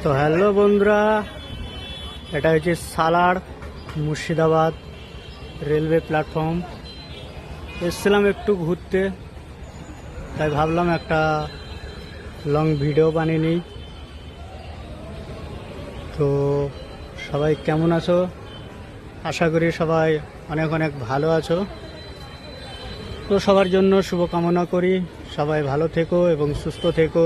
তো হ্যালো বন্ধুরা, এটা হচ্ছে সালার মুর্শিদাবাদ রেলওয়ে প্ল্যাটফর্ম। এসেছিলাম একটু ঘুরতে, তাই ভাবলাম একটা লং ভিডিও বানিয়ে নিই। তো সবাই কেমন আছো? আশা করি সবাই অনেক অনেক ভালো আছো। তো সবার জন্য শুভকামনা করি, সবাই ভালো থেকো এবং সুস্থ থেকো।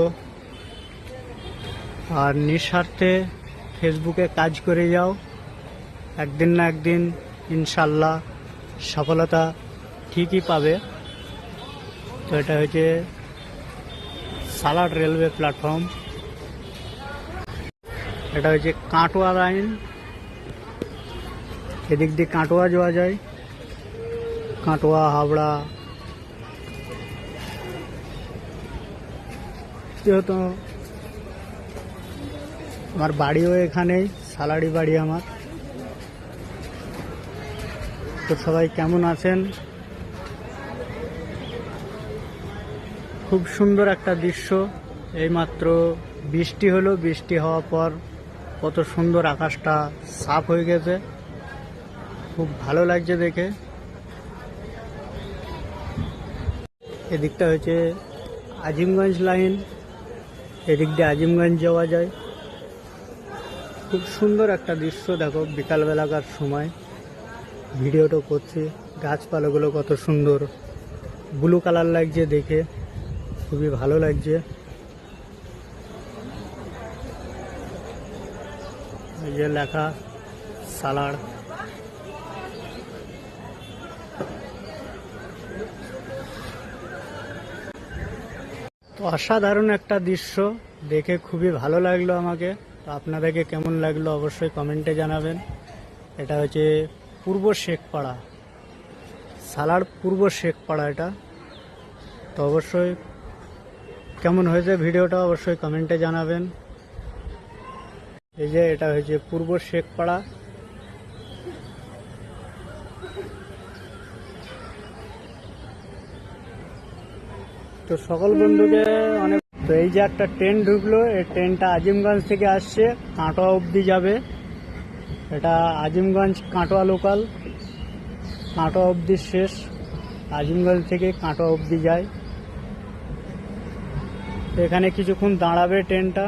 আর নিঃস্বার্থে ফেসবুকে কাজ করে যাও, একদিন না একদিন ইনশাল্লাহ সফলতা ঠিকই পাবে। তো এটা হচ্ছে সালার রেলওয়ে প্ল্যাটফর্ম। এটা হচ্ছে কাটোয়া লাইন, এদিক দিয়ে কাটোয়া যাওয়া যায়, কাটোয়া হাওড়া। যেহেতু আমার বাড়িও এখানেই, সালারি বাড়ি আমার। তো সবাই কেমন আছেন? খুব সুন্দর একটা দৃশ্য। এইমাত্র বৃষ্টি হলো, বৃষ্টি হওয়ার পর কত সুন্দর আকাশটা সাফ হয়ে গেছে, খুব ভালো লাগছে দেখে। এদিকটা হচ্ছে আজিমগঞ্জ লাইন, এদিক দিয়ে আজিমগঞ্জ যাওয়া যায়। খুব সুন্দর একটা দৃশ্য। দেখো বিকালবেলাকার সময় ভিডিওটা করছি, গাছপালাগুলো কত সুন্দর ব্লু কালার লাগছে দেখে, খুবই ভালো লাগছে। এই যে লেখা সালার। তো অসাধারণ একটা দৃশ্য দেখে খুবই ভালো লাগলো আমাকে। তো আপনাদেরকে কেমন লাগলো অবশ্যই কমেন্টে জানাবেন। এটা হচ্ছে পূর্ব শেখপাড়া, সালার পূর্ব শেখপাড়া এটা। তো অবশ্যই কেমন হয়েছে ভিডিওটা অবশ্যই কমেন্টে জানাবেন। এই যে এটা হচ্ছে পূর্ব শেখপাড়া। তো সকল বন্ধুকে অনেক। তো এই যে একটা ট্রেন ঢুকলো, এই ট্রেনটা আজিমগঞ্জ থেকে আসছে, কাটোয়া অবধি যাবে। এটা আজিমগঞ্জ কাটোয়া লোকাল, কাটোয়া অবধি শেষ। আজিমগঞ্জ থেকে কাটোয়া অবধি যায়। এখানে কিছুক্ষণ দাঁড়াবে ট্রেনটা।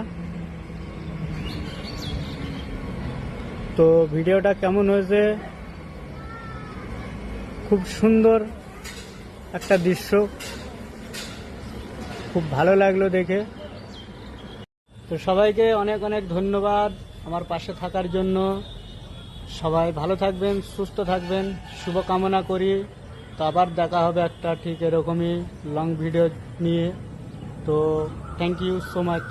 তো ভিডিওটা কেমন হয়েছে? খুব সুন্দর একটা দৃশ্য, খুব ভালো লাগলো দেখে। তো সবাইকে অনেক অনেক ধন্যবাদ আমার পাশে থাকার জন্য। সবাই ভালো থাকবেন, সুস্থ থাকবেন, শুভকামনা করি। তো আবার দেখা হবে একটা ঠিক এরকমই লং ভিডিও নিয়ে। তো থ্যাংক ইউ সো মাচ।